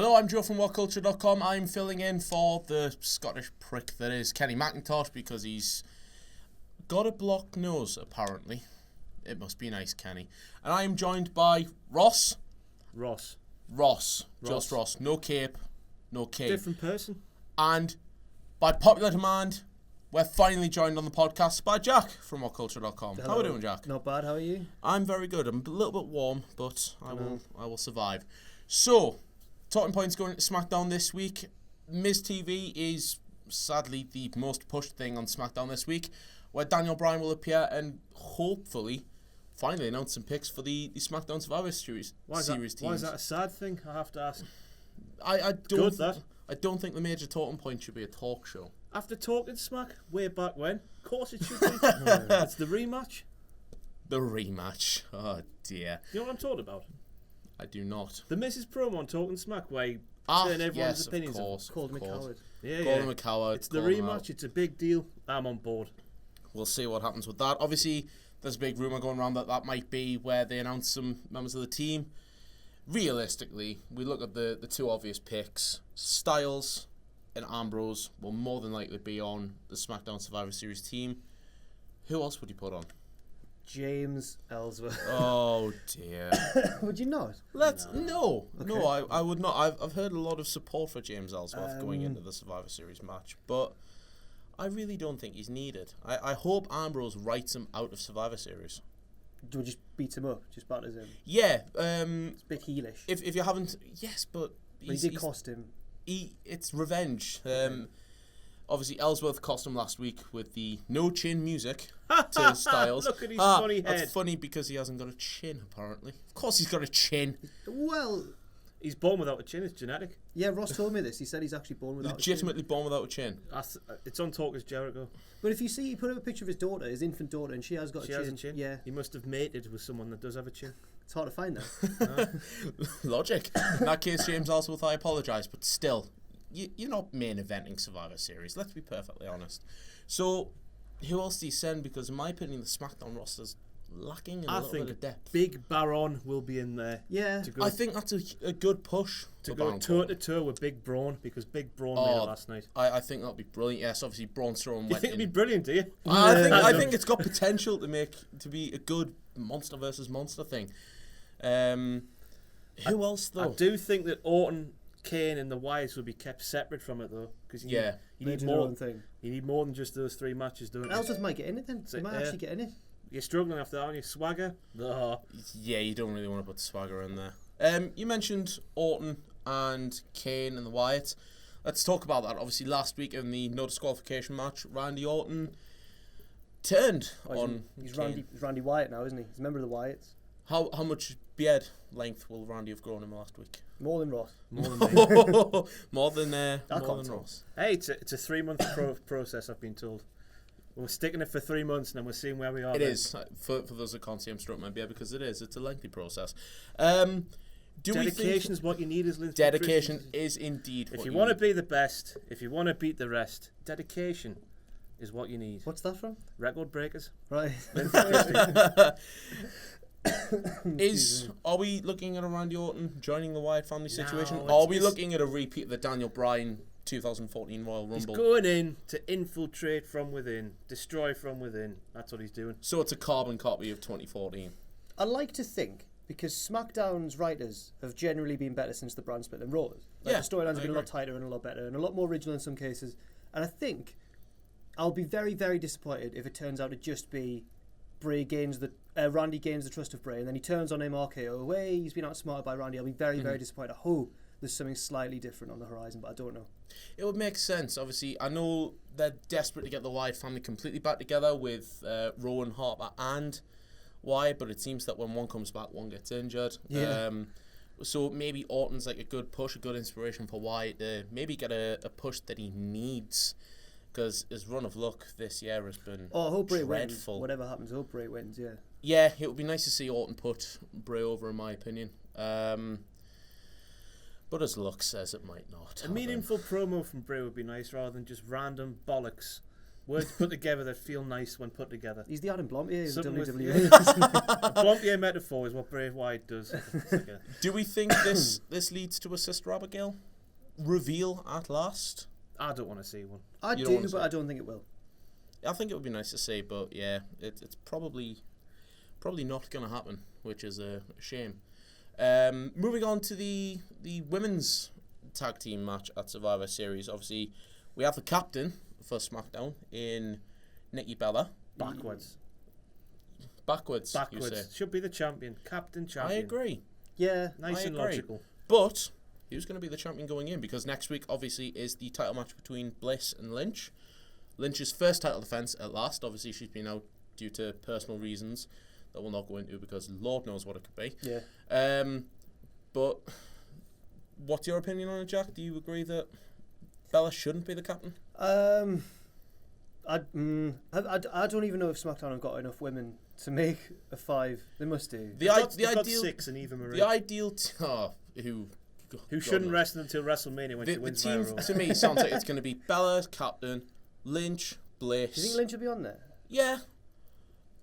Hello, I'm Joe from WhatCulture.com. I'm filling in for the Scottish prick that is Kenny McIntosh because he's got a blocked nose, apparently. It must be nice, Kenny. And I am joined by Ross. Ross. Just Ross. No cape, no cape. Different person. And by popular demand, we're finally joined on the podcast by Jack from WhatCulture.com. Hello. How are we doing, Jack? Not bad, how are you? I'm very good. I'm a little bit warm, but I will survive. So, talking points going into SmackDown this week. Miz TV is sadly the most pushed thing on SmackDown this week, where Daniel Bryan will appear and hopefully finally announce some picks for the SmackDown Survivor Series teams. Why is that a sad thing? I have to ask. I don't think the major talking point should be a talk show. After talking smack way back when, of course it should be. It's the rematch. The rematch. Oh dear. You know what I'm talking about? I do not. The Mrs. promo on Talking Smack where he turned everyone's opinions. Of course. Called him a coward. Yeah, Called him a coward. It's the rematch. It's a big deal. I'm on board. We'll see what happens with that. Obviously, there's a big rumour going around that might be where they announce some members of the team. Realistically, we look at the two obvious picks. Styles and Ambrose will more than likely be on the SmackDown Survivor Series team. Who else would you put on? James Ellsworth. Oh dear. Would you not? No, Okay. I would not. I've heard a lot of support for James Ellsworth going into the Survivor Series match, but I really don't think he's needed. I hope Ambrose writes him out of Survivor Series. Do we just beat him up? Just batters him? Yeah. It's a bit heelish. If you haven't, yes, but He did cost him. It's revenge. Obviously, Ellsworth cost him last week with the no chin music to Styles. Look at his funny head. That's funny because he hasn't got a chin, apparently. Of course he's got a chin. Well, He's born without a chin. It's genetic. yeah, Ross told me this. He said he's actually born without Legitimately born without a chin. It's on Talk as Jericho. But if you see, he put up a picture of his daughter, his infant daughter, and she has got She a chin. has a chin. Yeah, He must have mated with someone that does have a chin. it's hard to find that. Logic. In that case, James Ellsworth, I apologise, but still, you're not main eventing Survivor Series. Let's be perfectly honest. So, who else do you send? Because in my opinion, the SmackDown roster's lacking in a little bit of depth. Big Baron will be in there. Yeah. To go, I think that's a good push to for go Baron toe Corbin. to toe with Big Braun because Big Braun made it last night. I think that'll be brilliant. Yes, obviously Braun Strowman You went think it'd be in. brilliant, do you? I think it's got potential to be a good monster versus monster thing. Who else though? I do think that Orton, Kane, and the Wyatts will be kept separate from it though, because you They need do their more. own thing. You need more than just those three matches, don't you? Ellsworth might get in it then. He might actually get in it. You're struggling after that, aren't you? Swagger. Oh. Yeah, you don't really want to put the Swagger in there. You mentioned Orton and Kane and the Wyatts. Let's talk about that. Obviously, last week in the no disqualification match, Randy Orton turned on He's Kane. Randy Wyatt now, isn't he? He's a member of the Wyatts. How much beard length will Randy have grown in last week? More than Ross. More than me. more than can't tell. Ross. Hey, it's a 3-month process, I've been told. We're sticking it for 3 months and then we're seeing where we are. It is. For those that can't see, I'm stroking my beard because it is. It's a lengthy process. Dedication is what you need as Lindsay. Dedication is indeed what If you you want to need. be the best, if you want to beat the rest, dedication is what you need. What's that from? Record breakers. Right. Are we looking at a Randy Orton joining the Wyatt family situation? No, Or are we looking at a repeat of the Daniel Bryan 2014 Royal He's Rumble? going in to infiltrate from within, destroy from within. That's what he's doing. So it's a carbon copy of 2014. I like to think, because SmackDown's writers have generally been better since the brand split than Raw's. Like, Yeah, the storylines have I been a agree. lot tighter and a lot better and a lot more original in some cases. And I think I'll be very, very disappointed if it turns out to just be Randy gains the trust of Bray, and then he turns on him RKO away. He's been outsmarted by Randy. I'll be very, very disappointed. I hope there's something slightly different on the horizon, but I don't know. It would make sense. Obviously, I know they're desperate to get the Wyatt family completely back together with Rowan, Harper and Wyatt, but it seems that when one comes back, one gets injured. Yeah. So maybe Orton's like a good push, a good inspiration for Wyatt to maybe get a push that he needs, because his run of luck this year has been I hope Bray wins. dreadful. Whatever happens, I hope Bray wins, yeah. Yeah, it would be nice to see Orton put Bray over, in my opinion. But as luck says, it might not. A meaningful promo from Bray would be nice rather than just random bollocks Words put together that feel nice when put together. He's the Adam Blompier of Something with- WWE. A Blompier metaphor is what Bray Wyatt does. It's like Do we think this leads to a Sister Abigail reveal at last? I don't want to see one. I You don't wanna do, see but it? I don't think it will. I think it would be nice to see, but yeah, it's probably not going to happen, which is a shame. Moving on to the women's tag team match at Survivor Series. Obviously, we have the captain for SmackDown in Nikki Bella. Backwards. Backwards, you say. Should be the champion. Captain I champion. agree. Yeah. Nice I and agree. logical. But who's going to be the champion going in? Because next week, obviously, is the title match between Bliss and Lynch. Lynch's first title defense at last. Obviously, she's been out due to personal reasons that we'll not go into because Lord knows what it could be. Yeah. But what's your opinion on it, Jack? Do you agree that Bella shouldn't be the captain? I don't even know if SmackDown have got enough women to make a 5. They must do. The They've got ideal 6 and Eva Marie. the ideal who God shouldn't knows. wrestle until WrestleMania when The she wins team viral. to me sounds like it's going to be Bella captain, Lynch, Bliss. Do you think Lynch will be on there? Yeah.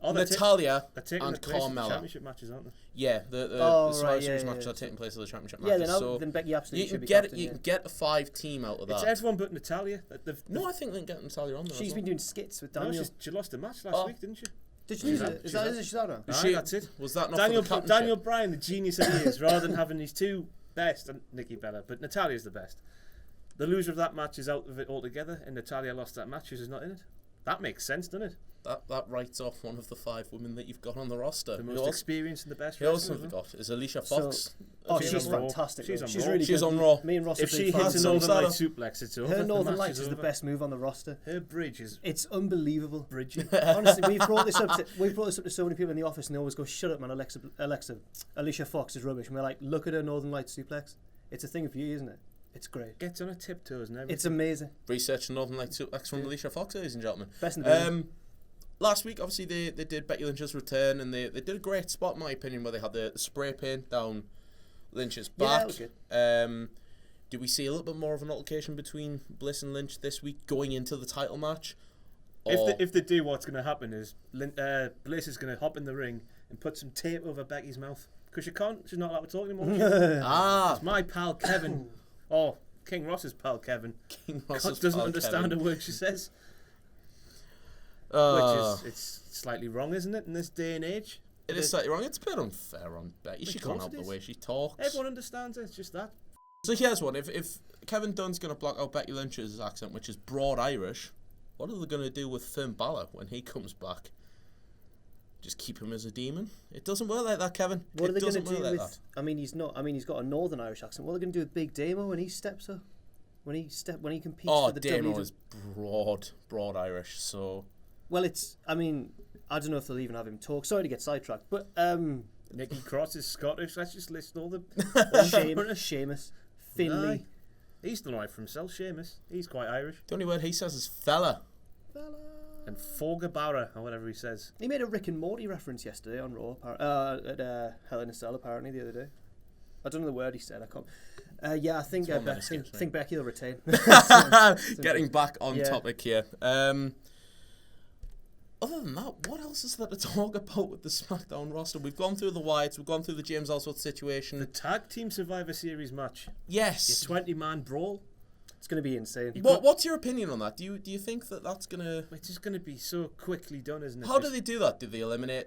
Oh, Natalia they're taking and the place of the Carmella. championship matches, aren't they? Yeah, the Oh, Survivor right, Series yeah, matches yeah. are taking place of the championship Yeah, matches. So then Becky absolutely you should can be get captain. you can get a 5 team out of It's that. everyone but Natalia. No, I think they can get Natalia on there. She's as been well. doing skits with No, Daniel. she lost the match last week, didn't she? Did she lose it? she's She's out now? Was Aye, she- that's it. Was that not Daniel for the captainship? Daniel Bryan, the genius that he is, rather than having his 2 best, and Nikki Bella, but Natalia's the best. The loser of that match is out of it altogether, and Natalia lost that match, she's not in it. That makes sense, doesn't it? That writes off one of the 5 women that you've got on the roster. The Who most else- experienced and the best Who else wrestler. have we got? Is Alicia So- Fox? Oh, She's she's on Raw. fantastic. She's though. on She's Raw. really She's good. on Raw. Me and Ross If are she big hits fans an of Northern Northern Lights Light suplex, it's over. her The Northern match Lights is the over. best move on the roster. Her bridge is It's unbelievable. bridging. Honestly, we've brought this up to so many people in the office, and they always go, "Shut up, man! Alicia Fox is rubbish." And we're like, "Look at her Northern Lights suplex. It's a thing of beauty, isn't it? It's great. Gets on her tiptoes and everything. It's amazing. Research Northern Light suplex from Alicia Fox, ladies and gentlemen. Best in the business." Last week, obviously, they did Becky Lynch's return, and they did a great spot, in my opinion, where they had the spray paint down Lynch's Yeah, back. that was good. Do we see a little bit more of an altercation between Bliss and Lynch this week going into the title match? If they do, what's going to happen is Bliss is going to hop in the ring and put some tape over Becky's mouth. Because she's not allowed to talk anymore. It's my pal Kevin. Oh, King Ross's pal Kevin. King Ross's Doesn't pal understand Kevin. a word she says. Uh, Which it's slightly wrong, isn't it, in this day and age? It is slightly wrong. It's a bit unfair on Becky. She Of can't course help it the is. way she talks. Everyone understands it, it's just that. So here's one. If Kevin Dunn's going to block out Becky Lynch's accent, which is broad Irish, what are they going to do with Finn Balor when he comes back? Just keep him as a demon? It doesn't work like that, Kevin. What are they It going to doesn't do work like with? that. I mean, he's not. I mean, he's got a Northern Irish accent. What are they going to do with Big Damo when he steps up? When he competes Oh, for the Damo WWE? is broad Irish, so... Well, it's. I mean, I don't know if they'll even have him talk. Sorry to get sidetracked, but Nikki Cross is Scottish. Let's just list all the. Sheamus, Finley. Aye. He's done right for himself, Sheamus. He's quite Irish. The only word he says is fella. And Fogabara, or whatever he says. He made a Rick and Morty reference yesterday on Raw, at Hell in a Cell, apparently, the other day. I don't know the word he said. I can't. Yeah, I think It's one that escapes me. think Becky will retain. Getting back on Yeah. topic here. Other than that, what else is there to talk about with the SmackDown roster? We've gone through the Wyatts, we've gone through the James Ellsworth situation. The Tag Team Survivor Series match. Yes. Your 20-man brawl. It's going to be insane. What's your opinion on that? Do you think that that's gonna? It's just going to be so quickly done, isn't it? How do they do that? Do they eliminate?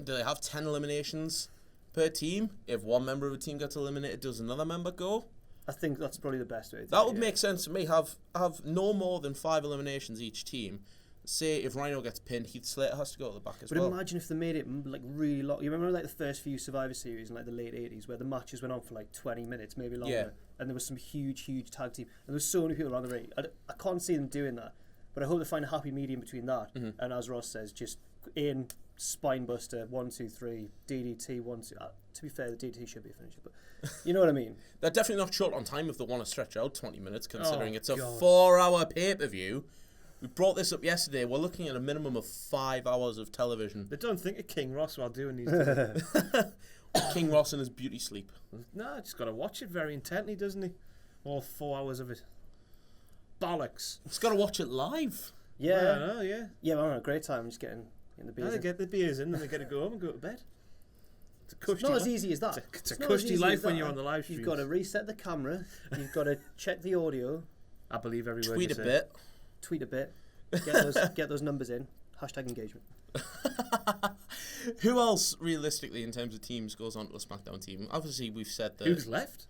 Do they have 10 eliminations per team? If one member of a team gets eliminated, does another member go? I think that's probably the best way to do That it, would yeah. make sense to me. Have no more than 5 eliminations each team. Say if Rhino gets pinned, Heath Slater has to go to the back as But well. imagine if they made it like really long. You remember like the first few Survivor Series in like the late 80s where the matches went on for like 20 minutes, maybe longer. Yeah. And there was some huge tag team. And there was so many people around the ring. I can't see them doing that. But I hope they find a happy medium between that and, as Ross says, just in spine buster, 1, 2, 3, DDT, 1, 2. To be fair, the DDT should be a finisher, but you know what I mean. They're definitely not short on time if they want to stretch out 20 minutes, considering it's a God. 4-hour pay-per-view. We brought this up yesterday. We're looking at a minimum of 5 hours of television. They don't think of King Ross while doing these. King Ross and his beauty sleep. No, just got to watch it very intently, doesn't he? All 4 hours of it. Bollocks. He's got to watch it live. Yeah. Yeah. Yeah, we're having a great time just getting the beers They in. get the beers in, then they get to go home and go to bed. It's not as easy as that. It's a cushy life when you're on the live stream. You've got to reset the camera. You've got to check the audio. I believe every word Tweet you a say. bit. Tweet a bit. Get those numbers in. Hashtag engagement. Who else, realistically, in terms of teams, goes on to a SmackDown team? Obviously, we've said that... Who's left?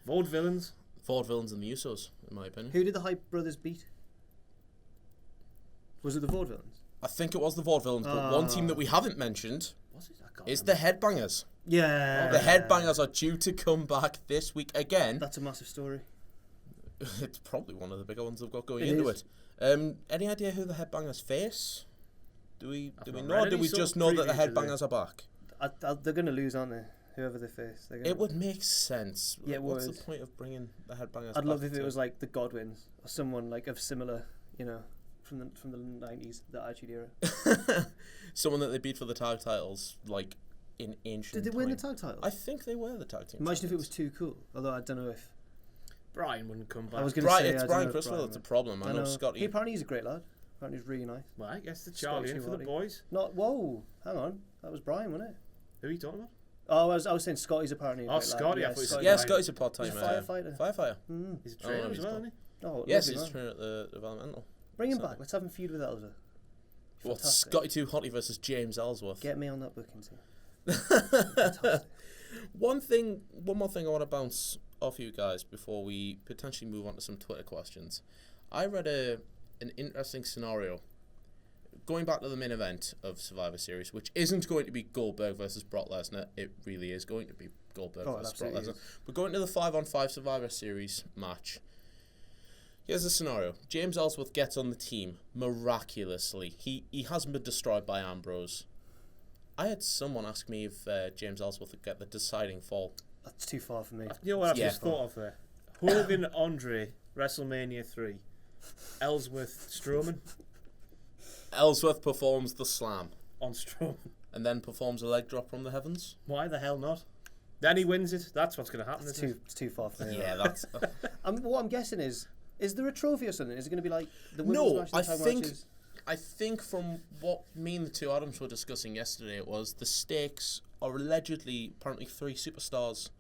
Vaudevillains. Vaudevillains and the Usos, in my opinion. Who did the Hype Brothers beat? Was it the Vaudevillains? I think it was the Vaudevillains, but one team that we haven't mentioned Was it? is the Headbangers. Yeah. The Headbangers are due to come back this week again. That's a massive story. It's probably one of the bigger ones they've got going It into is. it. Any idea who the Headbangers face? Do we not know? read Or do any we sort just of know that the preview today. Headbangers are back? They're going to lose, aren't they? Whoever they face. It would make sense. Yeah, it What's would. the point of bringing the Headbangers I'd back love if it to- was like the Godwins or someone like of similar, from the 90s, the Attitude Era. someone that they beat for the tag titles, like in ancient Did they win the time. tag title? I think they were the tag team. Imagine if it was champions. too cool. Although I don't know if. Bryan wouldn't come back. I was going to say It's I don't Bryan know if Crystal Bryan that's a would. problem. I know Scotty. He apparently he's a great lad. Apparently he's really nice. Well, I guess the Charlie in for the Scotty. boys. Whoa, hang on. That was Bryan, wasn't it? Who are you talking about? Oh, I was saying Scotty's apparently a great Scotty, lad. I thought you said Yeah, Bryan. Scotty's a part-time He's a firefighter. Firefighter. Mm. He's a Oh, trainer no, as he's well, not. isn't he? Oh, Yes, lovely he's man. training at the developmental. Bring him So- back. Let's have him feud with Ellsworth. What, Fantastic. Scotty 2 Hottie versus James Ellsworth. Get me on that booking team. Fantastic. One more thing I want to bounce off you guys before we potentially move on to some Twitter questions. I read an interesting scenario. Going back to the main event of Survivor Series, which isn't going to be Goldberg versus Brock Lesnar. It really is going to be Goldberg versus Brock absolutely Lesnar. We're going to the 5-on-5 Survivor Series match. Here's the scenario. James Ellsworth gets on the team miraculously. He hasn't been destroyed by Ambrose. I had someone ask me if James Ellsworth would get the deciding fall. That's too far for me. You know what I've Yeah. just thought of there? Hogan, Andre, WrestleMania 3. Ellsworth, Strowman Ellsworth performs the slam on Strowman. and then performs a leg drop from the heavens. Why the hell not? Then he wins it. That's what's going to happen. Isn't it? It's too far for me. Yeah, that's... What I'm guessing is there a trophy or something? Is it going to be like the women's No, match, the tag matches? I think from what me and the two Adams were discussing yesterday, it was the stakes are allegedly, apparently 3 superstars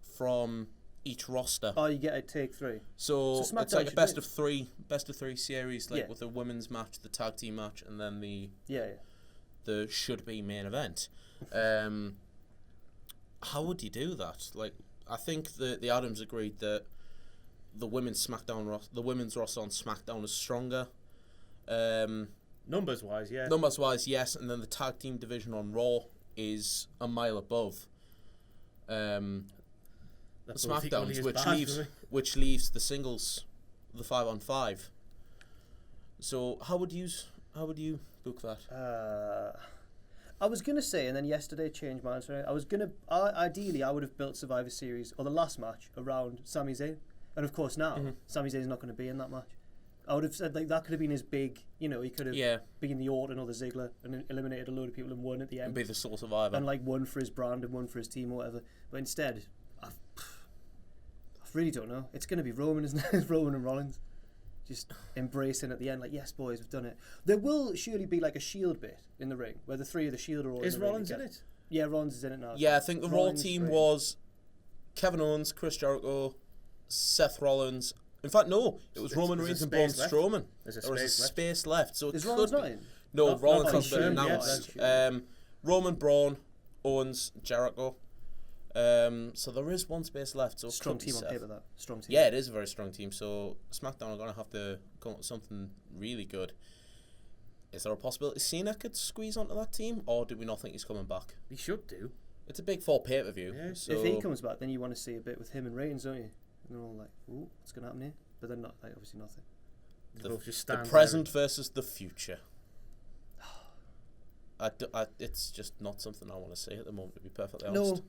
from each roster. Oh, you get a take 3. So SmackDown it's like a should best win. of three series, like Yeah. with a women's match, the tag team match, and then Yeah. the should be main event. How would you do that? Like, I think the Adams agreed that the women's roster on SmackDown is stronger. Numbers wise, yeah. Numbers wise, yes, and then the tag team division on Raw is a mile above That's both equally SmackDown's, as which bad, leaves really. the singles, the 5-on-5. So how would you book that? I was going to say, and then yesterday changed my answer. I was going to, ideally, I would have built Survivor Series, or the last match, around Sami Zayn. And of course now, Sami Zayn's not going to be in that match. I would have said, like, that could have been his big, he could have been the Orton or the Ziggler and eliminated a load of people and won at the end. And be the sole survivor. And, like, one for his brand and one for his team or whatever. But instead, I really don't know. It's going to be Roman, isn't it? It's Roman and Rollins. Just embracing at the end, like, yes, boys, we've done it. There will surely be, like, a Shield bit in the ring, where the 3 of the Shield are all Is in the ring Rollins in again. it? Yeah, Rollins is in it now. Yeah, I think the Raw Rollins, team Reigns. was Kevin Owens, Chris Jericho, Seth Rollins. In fact, no, it was Roman there's Reigns a and Braun space left. Strowman. There's a There was a space left. space left, so it Is could Rollins be. not in? No, Not Rollins hasn't been confirmed yet, announced. that's Roman, Braun, Owens, Jericho. So there is one space left. So it Strong could be team on Seth. paper, that. Strong team. Yeah, it is a very strong team. So SmackDown are going to have to come up with something really good. Is there a possibility Cena could squeeze onto that team, or do we not think he's coming back? He should do. It's a big fall pay-per-view. Yeah. So If he comes back, then you want to see a bit with him and Reigns, don't you? And they're all like, ooh, what's going to happen here? But then not, like, obviously nothing. They the, both just the stand present versus the future. It's just not something I want to see at the moment, to be perfectly honest.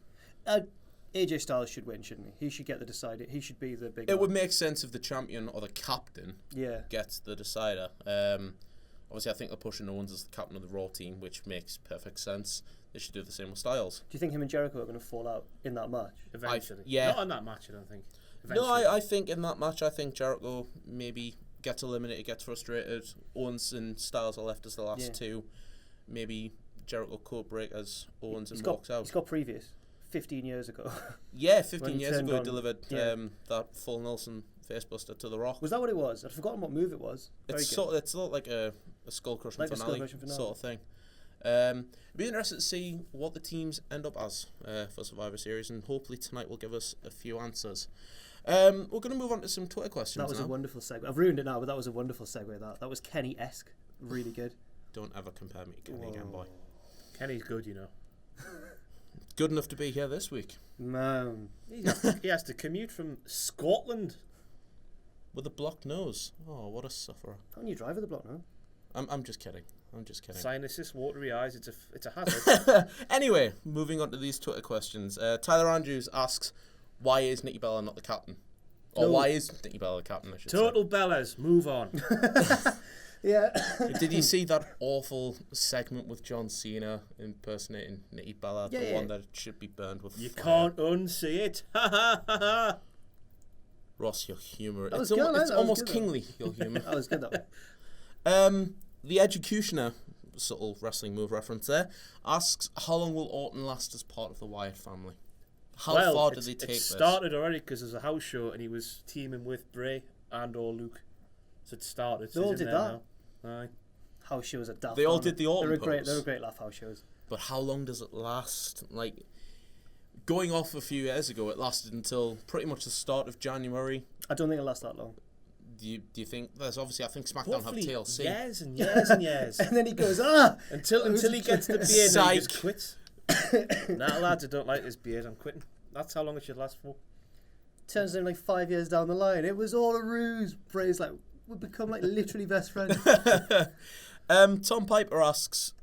No. AJ Styles should win, shouldn't he? He should get the decider. He should be the big It man. would make sense if the champion or the captain Yeah. gets the decider. Obviously, I think they're pushing Owens as the captain of the Raw team, which makes perfect sense. They should do the same with Styles. Do you think him and Jericho are going to fall out in that match? eventually. yeah. Not in that match, I don't think. No, Eventually. I think in that match, I think Jericho maybe gets eliminated, gets frustrated. Owens and Styles are left as the last two. Maybe Jericho court break as Owens and walks out. He's got previous. 15 years ago. Yeah, 15 years ago he delivered that full Nelson facebuster to The Rock. Was that what it was? I'd forgotten what move it was. It's sort of like a skull crushing finale sort of thing. It'd be interesting to see what the teams end up as for Survivor Series, and hopefully tonight will give us a few answers. We're going to move on to some Twitter questions. That was now. A wonderful segue. I've ruined it now, but that was a wonderful segue. That was Kenny-esque. Really good. Don't ever compare me to Kenny again, boy. Kenny's good, you know. Good enough to be here this week. Man. He has to commute from Scotland. With a blocked nose. Oh, what a sufferer. Can't you drive with a blocked nose? I'm just kidding. Sinuses, watery eyes, it's a hazard. Anyway, moving on to these Twitter questions. Tyler Andrews asks, why is Nikki Bella not the captain? Or why is Nikki Bella the captain, I should Total say. Bellas, move on. Yeah. Did you see that awful segment with John Cena impersonating Nikki Bella? The one that should be burned with You fire. can't unsee it. Ross, your humour. It's almost kingly, your humour. That was good, that one. The Executioner, subtle wrestling move reference there, asks, how long will Orton last as part of the Wyatt family? How far do they take this? It started already because there's a house show and he was teaming with Bray and or Luke. So it started. They all did that. Aye. House shows are daft. They all did the Orton pose. They were great laugh house shows. But how long does it last? Like, going off a few years ago, it lasted until pretty much the start of January. I don't think it'll last that long. Do you think? There's obviously, I think SmackDown have TLC. Years and years and years. And then he goes, until he gets the beard and he just quits. Nah, lads, I don't like this beard, I'm quitting. That's how long it should last for. Turns in like 5 years down the line. It was all a ruse. Bray's like, we've become like literally best friends. Tom Piper asks,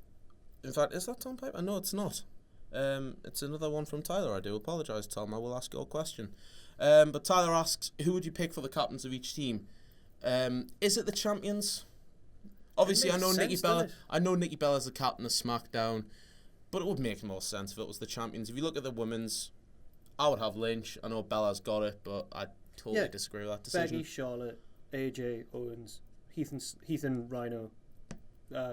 in fact, is that Tom Piper? No, it's not. It's another one from Tyler. I do apologise, Tom. I will ask your question. But Tyler asks, who would you pick for the captains of each team? Is it the champions? Obviously, I know Nikki Bella. I know Nikki Bella's the captain of SmackDown, but it would make more sense if it was the champions. If you look at the women's, I would have Lynch. I know Bella's got it, but I totally disagree with that decision. Becky, Charlotte, AJ, Owens, Heath and Rhino,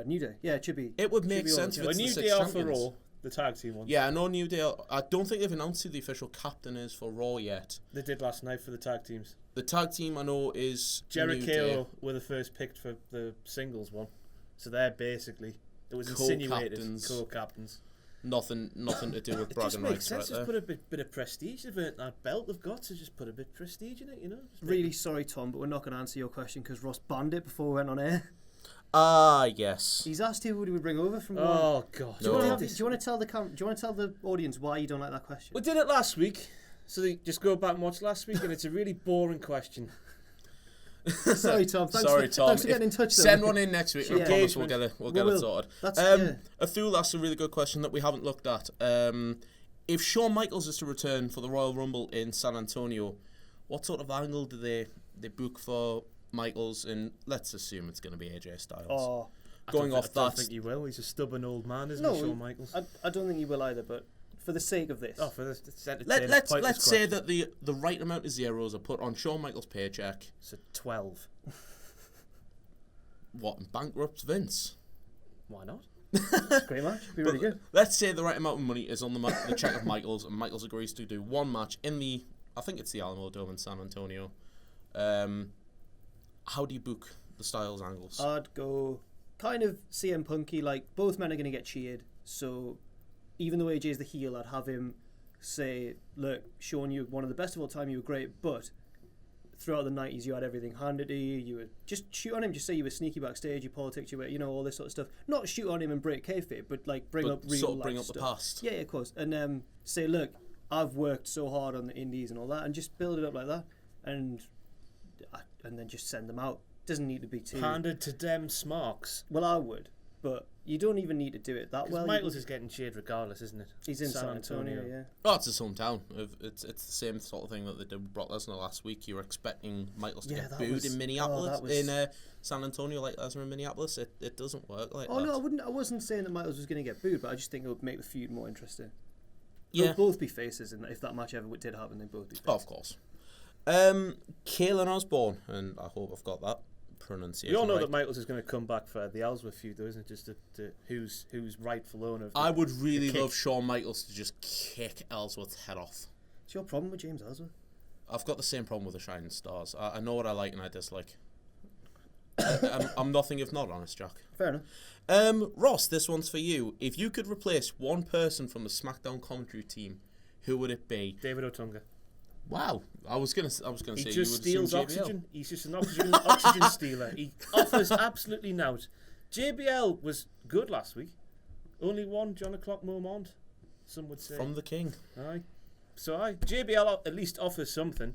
New Day. Yeah, it should be. It would make sense if it's the six champions. New Day are for Raw, the tag team one. Yeah, I know New Day. I don't think they've announced who the official captain is for Raw yet. They did last night for the tag teams. The tag team I know is Jericho were the first picked for the singles one, so they're basically it was insinuated co-captains. Nothing to do with bragging rights, right there. Just put a bit of prestige. They've earned that belt they've got, so just put a bit of prestige in it, you know. Really sorry, Tom, but we're not going to answer your question because Ross banned it before we went on air. Ah, yes. He's asked who would we bring over from. Oh God! Do you want to tell the audience why you don't like that question? We did it last week, so they just go back and watch last week, and it's a really boring question. Sorry, Tom. Thanks for getting in touch. Send one in next week. I promise we'll get it sorted. Athul asked a really good question that we haven't looked at. If Shawn Michaels is to return for the Royal Rumble in San Antonio, what sort of angle do they book for Michaels? And let's assume it's going to be AJ Styles. Oh, I don't think he will. He's a stubborn old man, isn't he, Shawn Michaels? I don't think he will either. But for the sake of this, let's say that the right amount of zeros are put on Shawn Michaels' paycheck. So 12. What, bankrupt Vince? Why not? Great match. Be really good. Let's say the right amount of money is on the check of Michaels, and Michaels agrees to do one match in I think it's the Alamo Dome in San Antonio. How do you book the Styles angles? I'd go kind of CM Punky, like both men are going to get cheered, so even though AJ's the heel, I'd have him say, look, Shawn, you're one of the best of all time, you were great, but throughout the 90s you had everything handed to you, you would just shoot on him, just say you were sneaky backstage, you politics, you were, all this sort of stuff. Not shoot on him and break kayfabe, but like bring up real life bring up stuff. the past. Yeah, of course. And say, look, I've worked so hard on the indies and all that, and just build it up like that, and then just send them out. Doesn't need to be too... Handed to them smarks. Well, I would, but you don't even need to do it that well. Michaels is getting cheered regardless, isn't it? He's in San Antonio, yeah. Oh, it's his hometown. It's the same sort of thing that they did with Brock Lesnar last week. You were expecting Michaels to get booed in Minneapolis, in San Antonio, like Lesnar in Minneapolis. It doesn't work like that. Oh no, I wasn't saying that Michaels was going to get booed, but I just think it would make the feud more interesting. Yeah, they'll both be faces, and if that match ever did happen, they'd both be faces. Oh, of course. Kaylan Osborne, and I hope I've got that pronunciation. We all know right. that Michaels is going to come back for the Ellsworth feud, though, isn't it? Just to who's rightful owner of the, I would really love Shawn Michaels to just kick Ellsworth's head off. What's your problem with James Ellsworth? I've got the same problem with the Shining Stars. I know what I like and I dislike. I'm nothing if not honest, Jack. Fair enough. Ross, this one's for you. If you could replace one person from the SmackDown commentary team, who would it be? David Otunga. Wow, I was gonna He say just you would steals assume JBL. oxygen. He's just an oxygen stealer. He offers absolutely nout. JBL was good last week. Only one John O'Clock moment, some would say. From the King. Aye. So JBL at least offers something.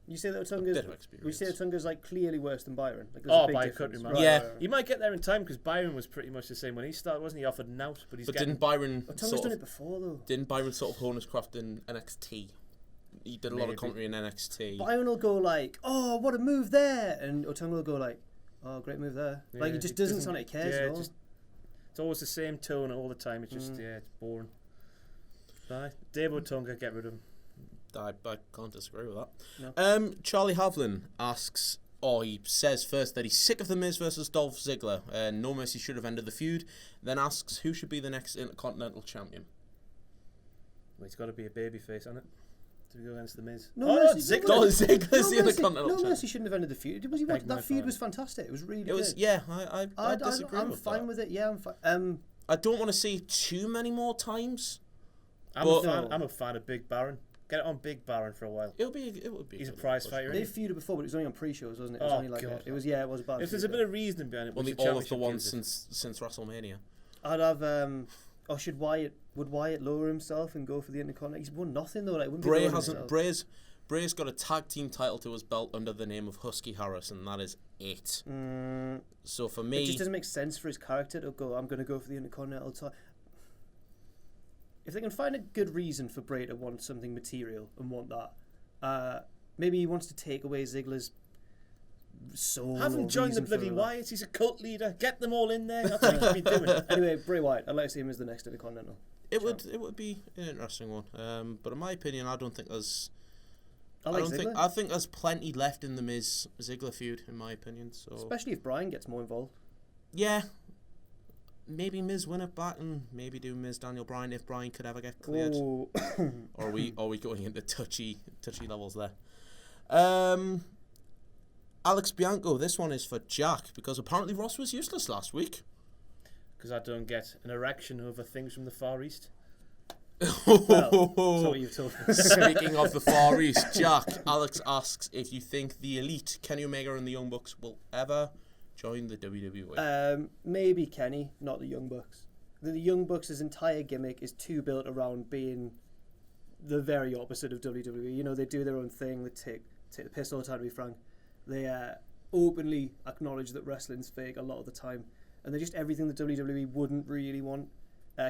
You say that A bit Otunga's. of experience. We say Otunga's like clearly worse than Byron. Like, there's Oh, a big by a difference. country mile. Yeah. He might get there in time because Byron was pretty much the same when he started, wasn't he? Offered nout, but he's But getting. didn't Byron Otunga's done it before though. sort of hone his craft in NXT? He did a lot of commentary in NXT. Byron will go like, "Oh, what a move there," and Otunga will go like, "Oh, great move there." Yeah, Like he just doesn't sound like he cares yeah, at all. it's always the same tone all the time. It's just it's boring. Aye. David Otunga, get rid of him. I can't disagree with that. No. Charlie Havlin asks, he says first that he's sick of The Miz versus Dolph Ziggler. No Mercy should have ended the feud. Then asks who should be the next Intercontinental Champion. Well, it's got to be a babyface, hasn't it? To go against the Miz. No, Ziggler. No, Ziggler's the Mercy, Intercontinental no Champion. Mercy shouldn't have ended the feud. Was he? Beg my That feud pardon. was fantastic. It was really It good. was, yeah, I disagree I'm with fine that. with it. Yeah, I'm fine. I don't want to see it too many more times. I'm a fan of Big Baron. Get it on Big Baron for a while. It would be. He's a good prize push. fighter. They feuded before, but it was only on pre-shows, wasn't it? It was Oh, only like God. it was a bad. If there's a bit of reasoning behind it, Only what's the all of the championship ones gives since WrestleMania. I'd have. Would Wyatt lower himself and go for the Intercontinental? He's won nothing though. Like, wouldn't be Bray lowering hasn't. himself. Bray's got a tag team title to his belt under the name of Husky Harris, and that is it. So for me, It just doesn't make sense for his character to go, I'm going to go for the Intercontinental title. If they can find a good reason for Bray to want something material and want that, maybe he wants to take away Ziggler's soul. Have him or join the reason for bloody that. Wyatts. He's a cult leader. Get them all in there. That's what he should be doing. Anyway, Bray Wyatt, I'd like to see him as the next Intercontinental. it would be an interesting one. But in my opinion, I don't think there's. Ziggler. I think there's plenty left in the Miz Ziggler feud, in my opinion. So Especially if Bryan gets more involved. yeah, maybe Miz win it back and maybe do Miz Daniel Bryan if Bryan could ever get cleared. Oh. Or are we going into touchy levels there? Alex Bianco, this one is for Jack because apparently Ross was useless last week. Because I don't get an erection over things from the Far East. Well, that's what you've told me. Speaking of the Far East, Jack, Alex asks if you think the Elite, Kenny Omega and the Young Bucks, will ever join the WWE. Maybe Kenny, not the Young Bucks. The Young Bucks' entire gimmick is too built around being the very opposite of WWE. You know, they do their own thing. They take the piss all the time, to be frank. They openly acknowledge that wrestling's fake a lot of the time. And they're just everything that WWE wouldn't really want.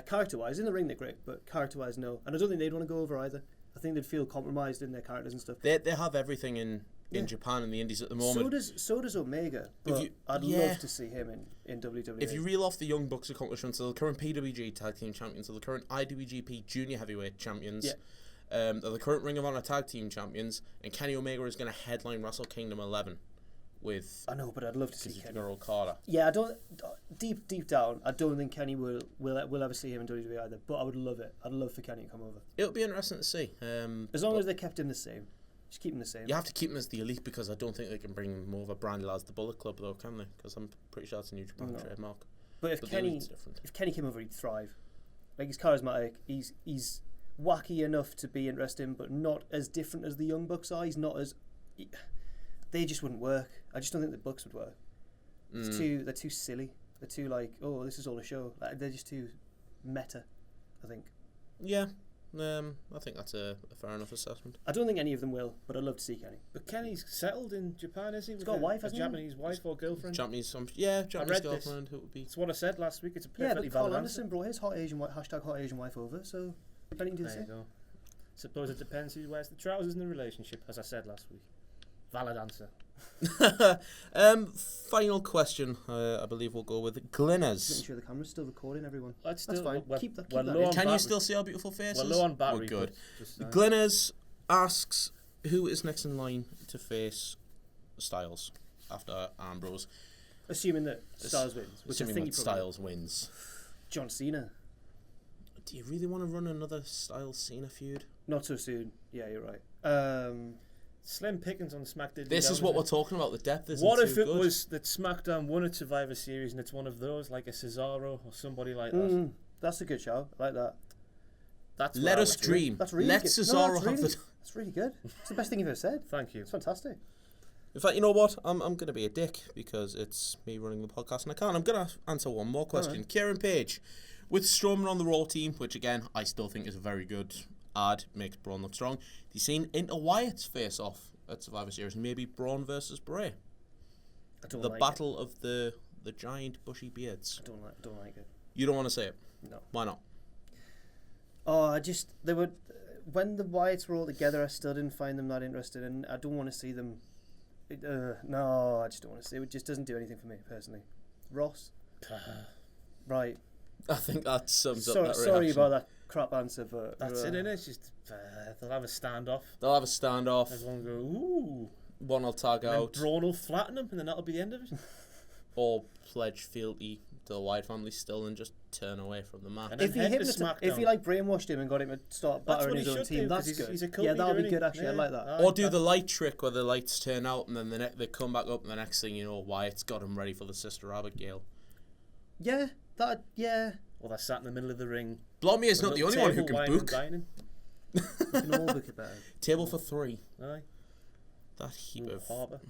Character-wise, in the ring they're great, but character-wise, no. And I don't think they'd want to go over either. I think they'd feel compromised in their characters and stuff. They have everything in Japan and the Indies at the moment. So does Omega, but I'd love to see him in WWE. If you reel off the Young Bucks' accomplishments, they're the current PWG Tag Team Champions, they're the current IWGP Junior Heavyweight Champions, they're the current Ring of Honor Tag Team Champions, and Kenny Omega is going to headline Wrestle Kingdom 11 with... I know, but I'd love to see Kenny. Okada. Yeah, I don't. Deep down, I don't think Kenny will ever see him in WWE either. But I would love it. I'd love for Kenny to come over. It'll be interesting to see. As long as they kept him the same, just keep him the same. You have to keep him as the Elite because I don't think they can bring him over branded as the Bullet Club though, can they? Because I'm pretty sure that's a New Japan trademark. But if Kenny came over, he'd thrive. Like, he's charismatic. He's wacky enough to be interesting, but not as different as the Young Bucks are. He's not as. They just wouldn't work. I just don't think the Bucks would work. They're too silly. They're too like, oh, this is all a show. Like, they're just too meta, I think. Yeah, I think that's a fair enough assessment. I don't think any of them will, but I'd love to see Kenny. But Kenny's settled in Japan, is he? He's got a wife, hasn't he? Japanese wife or girlfriend? Japanese read girlfriend who would be... That's what I said last week. It's a Yeah, perfectly but Carl valid Anderson brought his hot Asian wife over, so Kenny can do the answer. There same. you go. Suppose it depends who wears the trousers in the relationship, as I said last week. Valid answer. Final question. I believe we'll go with Glynners. Making sure the camera's still recording, everyone. That's fine. We're, Keep that we're in. low on Can you battery. still see our beautiful faces? We're low on battery. We're good. but just, Glynners asks who is next in line to face Styles. after Ambrose. Assuming that Styles wins. Which Assuming I think that Styles wins. John Cena. Do you really want to run another Styles Cena feud? Not so soon. Yeah, you're right. Slim pickings on SmackDown. This is what we're talking about. The depth isn't What too if it good. was that SmackDown won a Survivor Series and it's one of those, like a Cesaro or somebody like that? That's a good show. I like that. Let us dream. That's really Let good. Cesaro have the... That's really good. It's the best thing you've ever said. Thank you. It's fantastic. In fact, you know what? I'm going to be a dick because it's me running the podcast and I can't. I'm going to answer one more question. Right. Kieran Page, with Strowman on the Raw team, which again, I still think is a very good ad, makes Braun look strong. Have you seen Inter Wyatt's face-off at Survivor Series? Maybe Braun versus Bray. The battle of the giant bushy beards. I don't like it. You don't want to say it? No. Why not? Oh, they were... When the Wyatts were all together, I still didn't find them that interested, and I don't want to see them... no, I just don't want to see it. It just doesn't do anything for me, personally. Ross? Right. I think that sums up that reaction. Sorry about that crap answer, but... That's it, innit? It's just... they'll have a standoff. Everyone go, ooh. One will tag out. Then Braun will flatten him, and then that'll be the end of it. Or pledge fealty to the Wyatt family still and just turn away from the match. If he brainwashed him and got him to start battering his own team, that's good. Yeah, that'll be good actually. I like that. Or do the light trick where the lights turn out and then they come back up and the next thing you know, Wyatt's got him ready for the Sister Abigail. Yeah, Or they're sat in the middle of the ring. Blommy is not the only one who can book. We can all book it better. Table for 3. Aye. That heap of... Harbour.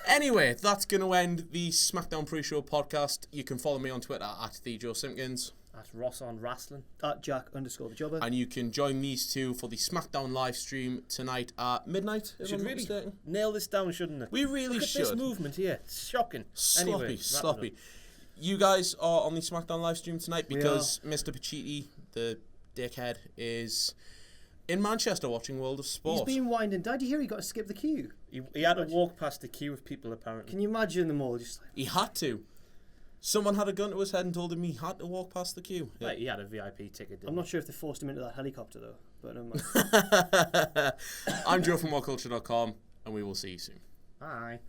Anyway, that's going to end the SmackDown pre-show podcast. You can follow me on Twitter at TheJoeSimpkins. At Ross on Wrestling. At Jack_the_Jobber. And you can join these two for the SmackDown live stream tonight at midnight. Should really nail this down, shouldn't it? We really should. Look at this movement here. It's shocking. Sloppy. You guys are on the SmackDown live stream tonight because Mr. Pacitti, the dickhead, is... in Manchester watching World of Sport. He's been winding down. Did you hear he got to skip the queue? He had to walk past the queue of people, apparently. Can you imagine them all just like... He had to. Someone had a gun to his head and told him he had to walk past the queue. Yeah. He had a VIP ticket, I'm not sure if they forced him into that helicopter, though. But I'm Joe from WhatCulture.com, and we will see you soon. Bye.